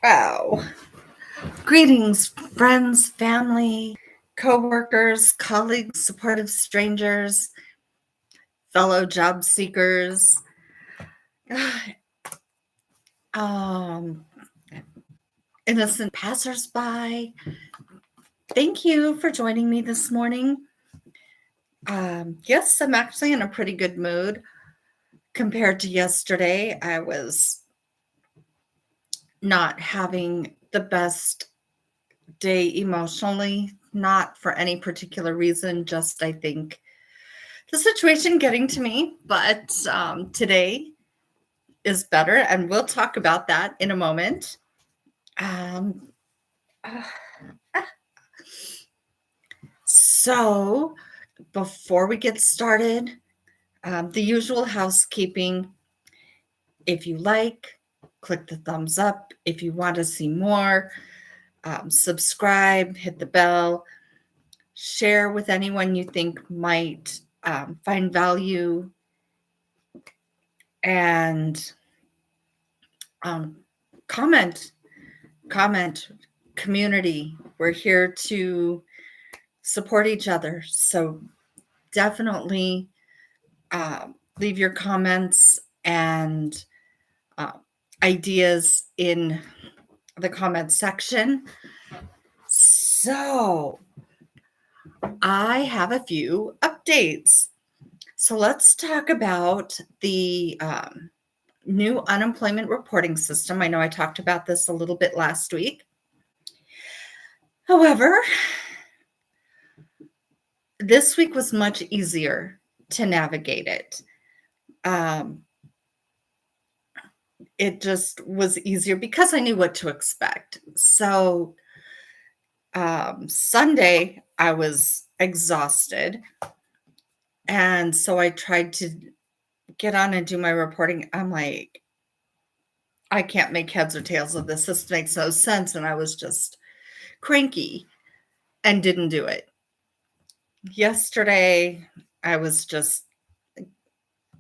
Wow. Greetings, friends, family, coworkers, colleagues, supportive strangers, fellow job seekers, um, innocent passersby. Thank you for joining me this morning. Yes, I'm actually in a pretty good mood compared to yesterday. I was not having the best day emotionally, not for any particular reason, just I think the situation getting to me. But today is better, and we'll talk about that in a moment. Um, uh, so, before we get started, the usual housekeeping. If you like, click the thumbs up. If you want to see more, subscribe, hit the bell, share with anyone you think might find value, and comment. Community. We're here to support each other. So definitely leave your comments and uh, ideas in the comment section. So I have a few updates. So let's talk about the new unemployment reporting system. I know I talked about this a little bit last week. However, this week was much easier to navigate it. It just was easier because I knew what to expect. So Sunday, I was exhausted. And so I tried to get on and do my reporting. I'm like, I can't make heads or tails of this. This makes no sense. And I was just cranky and didn't do it. Yesterday, I was just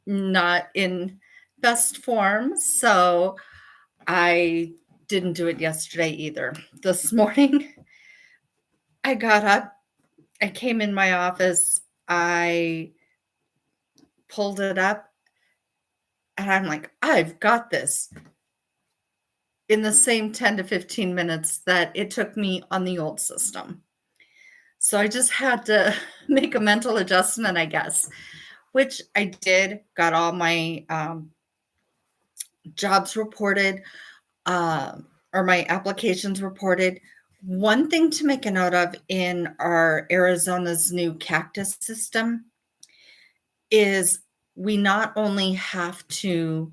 not in best form. So I didn't do it yesterday either. This morning, I got up, I came in my office, I pulled it up, and I'm like, I've got this in the same 10 to 15 minutes that it took me on the old system. So I just had to make a mental adjustment, I guess, which I did, got all my jobs reported or my applications reported. One thing to make a note of in our Arizona's new cactus system is we not only have to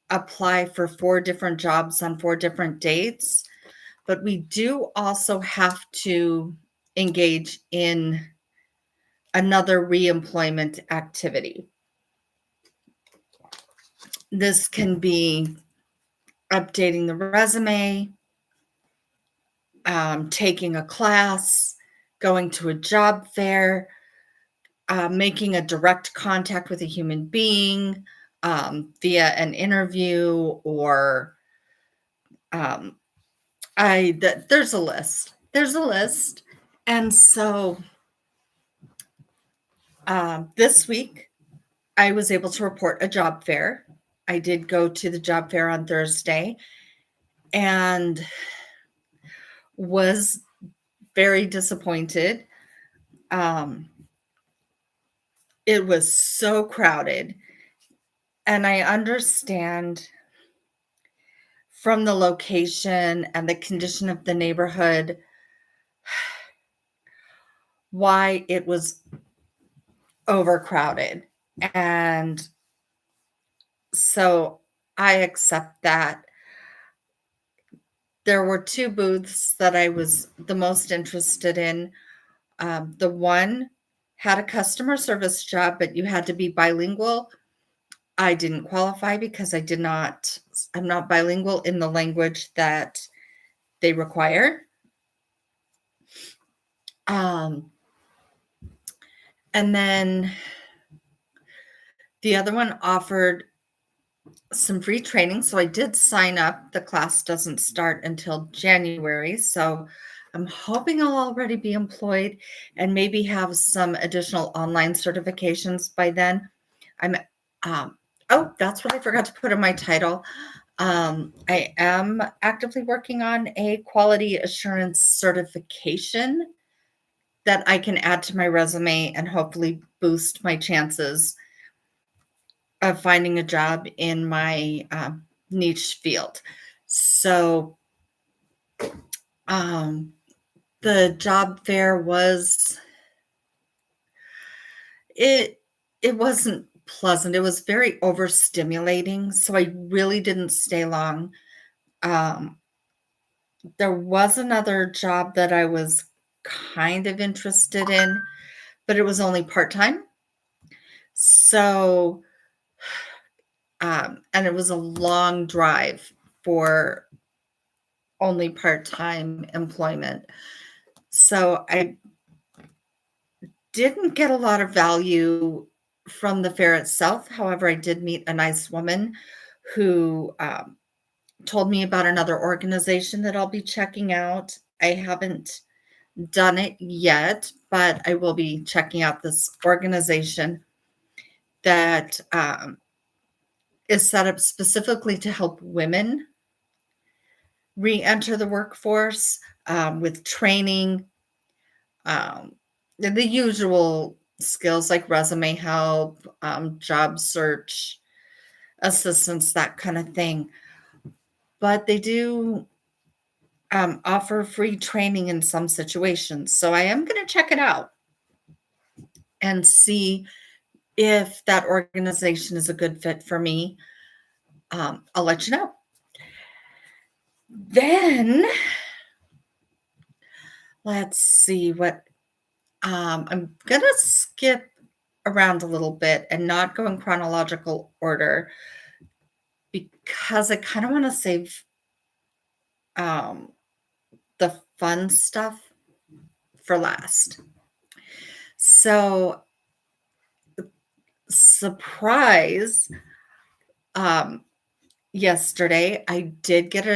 apply for 4 different jobs on 4 different dates, but we do also have to engage in another reemployment activity. This can be updating the resume, taking a class, going to a job fair, making a direct contact with a human being via an interview or there's a list. There's a list. And so this week I was able to report a job fair. I did go to the job fair on Thursday and was very disappointed. It was so crowded. And I understand from the location and the condition of the neighborhood why it was overcrowded. And so I accept that. There were 2 booths that I was the most interested in. The one had a customer service job, but you had to be bilingual. I didn't qualify because I'm not bilingual in the language that they require. And then the other one offered some free training. So I did sign up. The class doesn't start until January. So I'm hoping I'll already be employed and maybe have some additional online certifications by then. I'm, um, oh, that's what I forgot to put in my title. I am actively working on a quality assurance certification that I can add to my resume and hopefully boost my chances of finding a job in my niche field. So um, the job fair was it it wasn't pleasant. It was very overstimulating, so I really didn't stay long. Um, there was another job that I was kind of interested in, but it was only part-time. So and it was a long drive for only part-time employment. So I didn't get a lot of value from the fair itself. However, I did meet a nice woman who told me about another organization that I'll be checking out. I haven't done it yet, but I will be checking out this organization that is set up specifically to help women re-enter the workforce with training, um, the usual skills like resume help, job search assistance, that kind of thing. But they do offer free training in some situations. So I am going to check it out and see if that organization is a good fit for me. I'll let you know. Then let's see what I'm going to skip around a little bit and not go in chronological order because I kind of want to save um, the fun stuff for last. So, surprise, yesterday I did get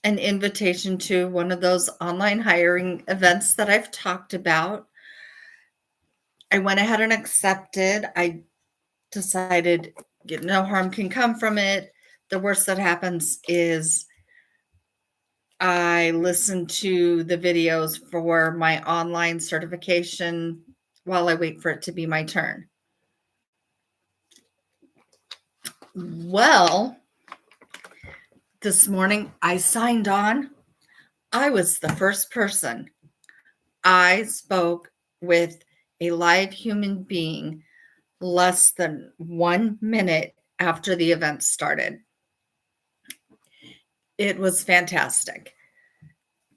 an invitation to one of those online hiring events that I've talked about. I went ahead and accepted. I decided no harm can come from it. The worst that happens is I listen to the videos for my online certification while I wait for it to be my turn. Well, this morning I signed on. I was the first person. I spoke with a live human being less than 1 minute after the event started. It was fantastic.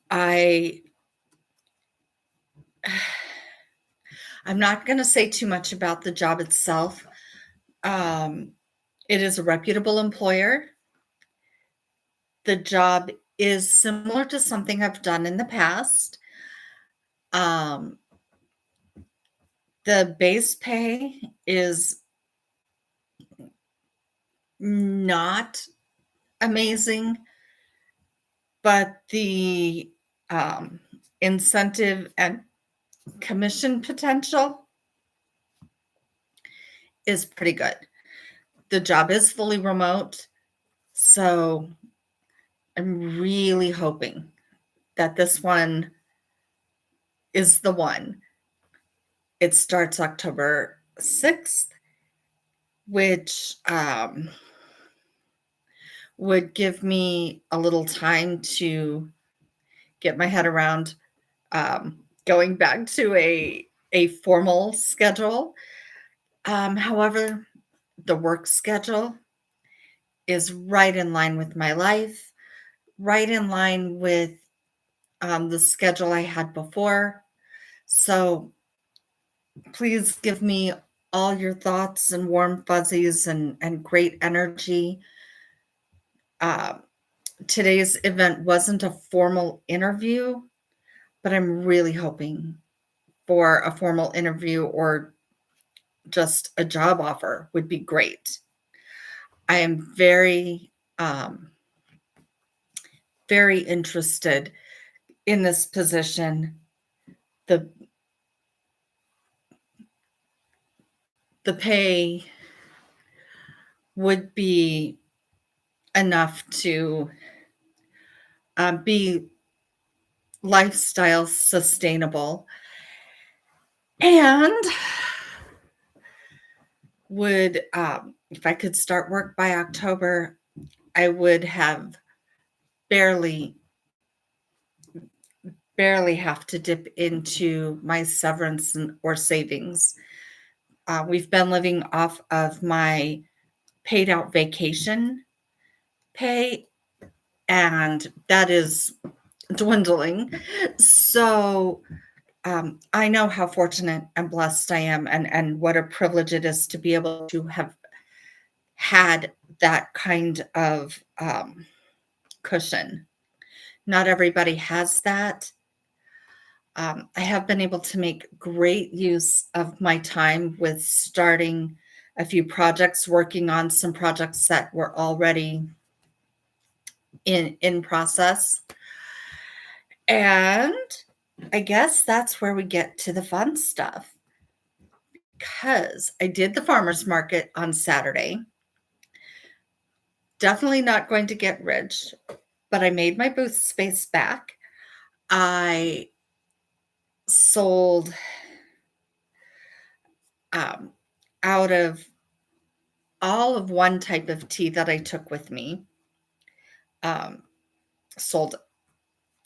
I'm not going to say too much about the job itself. It is a reputable employer. The job is similar to something I've done in the past. Um, the base pay is not amazing, but the incentive and commission potential is pretty good. The job is fully remote, so I'm really hoping that this one is the one. It starts October 6th, which would give me a little time to get my head around going back to a formal schedule. However, the work schedule is right in line with my life, right in line with the schedule I had before. So please give me all your thoughts and warm fuzzies and great energy. Uh, Today's event wasn't a formal interview, but I'm really hoping for a formal interview or just a job offer would be great. I am very interested in this position. The the pay would be enough to be lifestyle sustainable and would, if I could start work by October, I would have barely have to dip into my severance or savings. We've been living off of my paid out vacation pay, and that is dwindling. So I know how fortunate and blessed I am, and what a privilege it is to be able to have had that kind of cushion. Not everybody has that. I have been able to make great use of my time with starting a few projects, working on some projects that were already in process. And I guess that's where we get to the fun stuff, because I did the farmer's market on Saturday. Definitely not going to get rich, but I made my booth space back. I sold um, out of all of one type of tea that I took with me. Um, sold,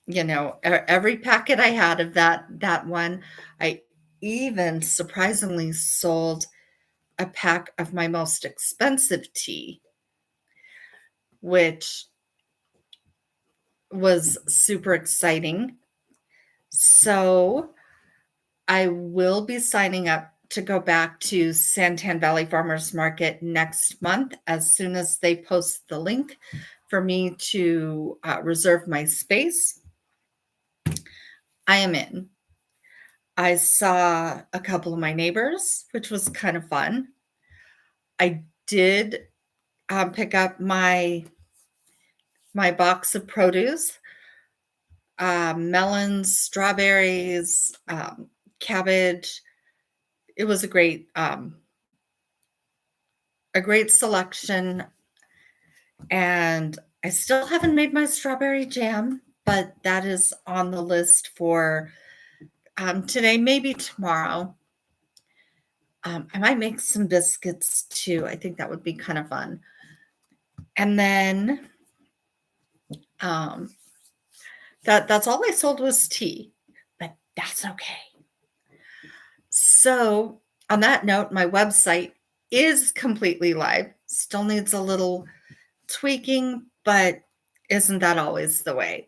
every packet I had of that one. I even surprisingly sold a pack of my most expensive tea, which was super exciting. So I will be signing up to go back to Santan Valley Farmers Market next month as soon as they post the link for me to reserve my space. I am in. I saw a couple of my neighbors, which was kind of fun. I did pick up my box of produce, melons, strawberries, cabbage. It was a great selection, and I still haven't made my strawberry jam, but that is on the list for today, maybe tomorrow. I might make some biscuits too. I think that would be kind of fun. And then that's all I sold was tea, but that's okay. So on that note, my website is completely live. Still needs a little tweaking, but isn't that always the way?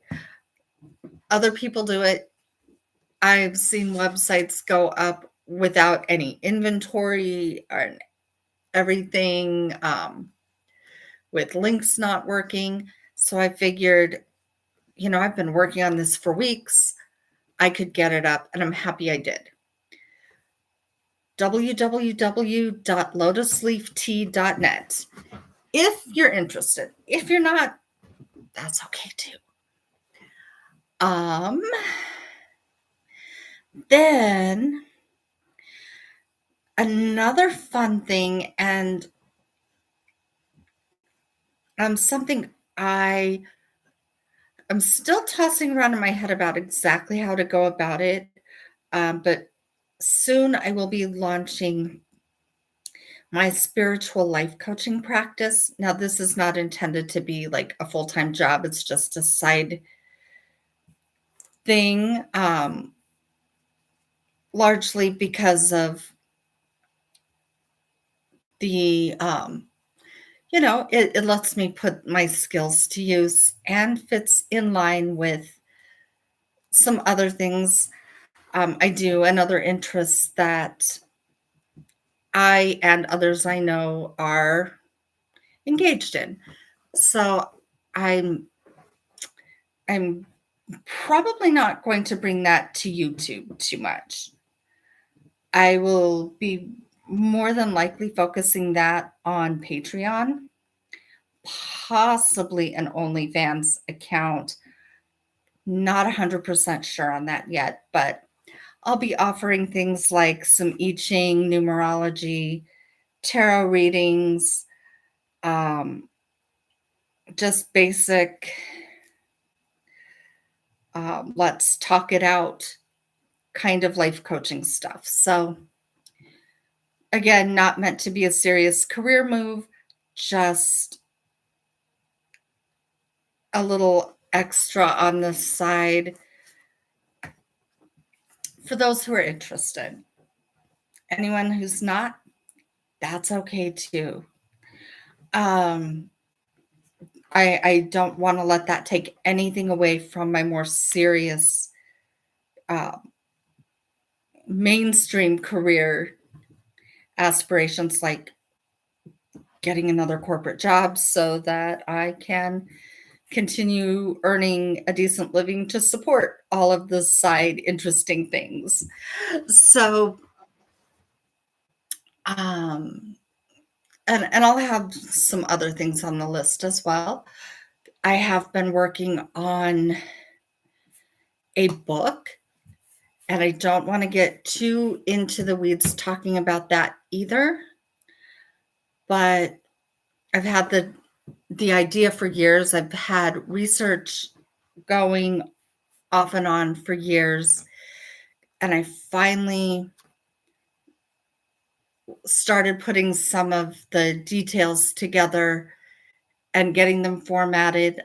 Other people do it. I've seen websites go up without any inventory or everything, with links not working. So I figured, I've been working on this for weeks. I could get it up, and I'm happy I did. www.lotusleaftea.net. If you're interested. If you're not, that's okay too. Then another fun thing, and something I'm still tossing around in my head about exactly how to go about it. But soon I will be launching my spiritual life coaching practice. Now, this is not intended to be like a full-time job. It's just a side thing, largely because of the, it lets me put my skills to use and fits in line with some other things I do and other interests that I and others I know are engaged in. So I'm probably not going to bring that to YouTube too much. I will be more than likely focusing that on Patreon. possibly an OnlyFans account. Not 100% sure on that yet, but I'll be offering things like some I Ching, numerology, tarot readings, um, just basic, let's talk it out kind of life coaching stuff. So, again, not meant to be a serious career move, just a little extra on the side for those who are interested. Anyone who's not, that's okay too. Um, I don't want to let that take anything away from my more serious uh, mainstream career aspirations, like getting another corporate job so that I can continue earning a decent living to support all of the side interesting things. So, um, and I'll have some other things on the list as well. I have been working on a book, and I don't want to get too into the weeds talking about that either. But I've had the idea for years. I've had research going off and on for years, and I finally started putting some of the details together and getting them formatted.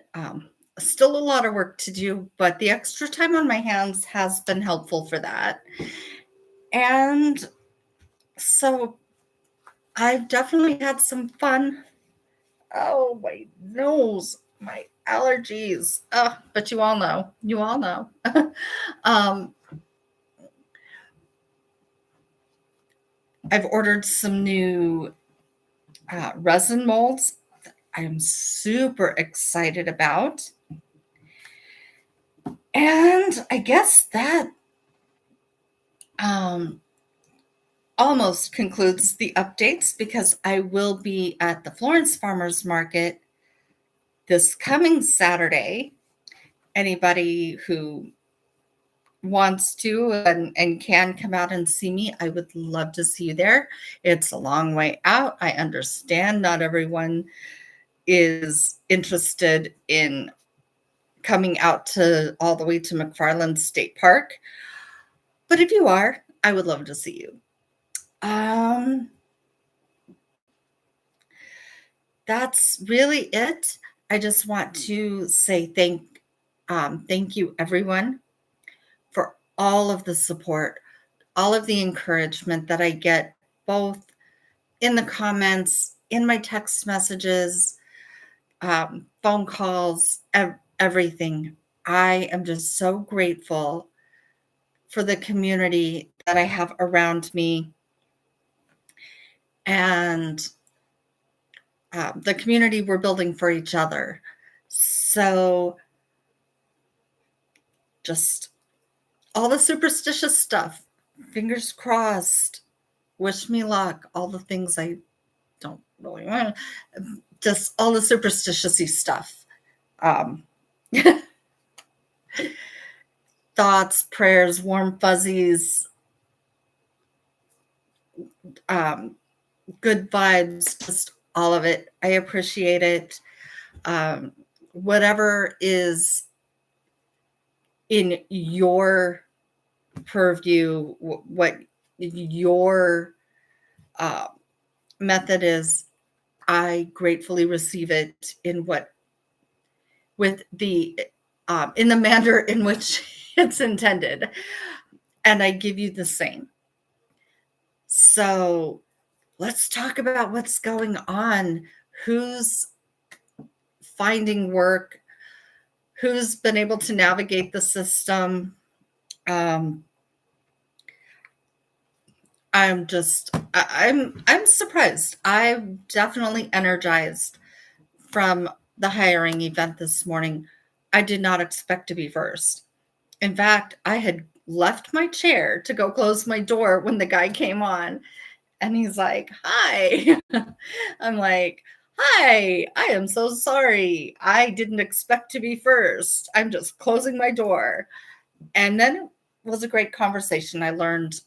Still a lot of work to do, but the extra time on my hands has been helpful for that. And so I've definitely had some fun. Oh, my nose, my allergies. But you all know. You all know. um, I've ordered some new resin molds that I am super excited about. And I guess that almost concludes the updates, because I will be at the Florence Farmers Market this coming Saturday. Anybody who wants to and can come out and see me, I would love to see you there. It's a long way out. I understand not everyone is interested in coming out to all the way to McFarland State Park. But if you are, I would love to see you. That's really it. I just want to say thank you, everyone, for all of the support, all of the encouragement that I get, both in the comments, in my text messages, phone calls, everything. I am just so grateful for the community that I have around me, and the community we're building for each other. So just all the superstitious stuff, fingers crossed, wish me luck, all the things I don't really want, just all the superstitious-y stuff. Thoughts, prayers, warm fuzzies, good vibes, just all of it. I appreciate it. Whatever is in your purview, what your method is, I gratefully receive it in the manner in which it's intended, and I give you the same. So let's talk about what's going on. Who's finding work? Who's been able to navigate the system? I'm surprised. I'm definitely energized from the hiring event this morning. I did not expect to be first. In fact, I had left my chair to go close my door when the guy came on, and he's like, "Hi." I'm like, Hi, I am so sorry. I didn't expect to be first. I'm just closing my door. And then it was a great conversation. I learned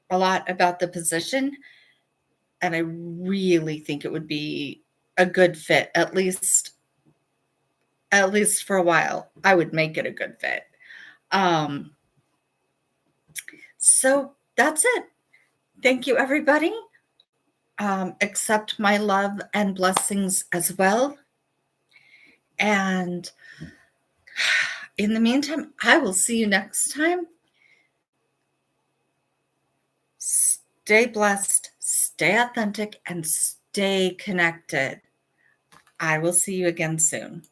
a lot about the position, and I really think it would be a good fit, at least for a while. I would make it a good fit. Um, so that's it. Thank you, everybody. Accept my love and blessings as well. And in the meantime, I will see you next time. Stay blessed, stay authentic, and stay connected. I will see you again soon.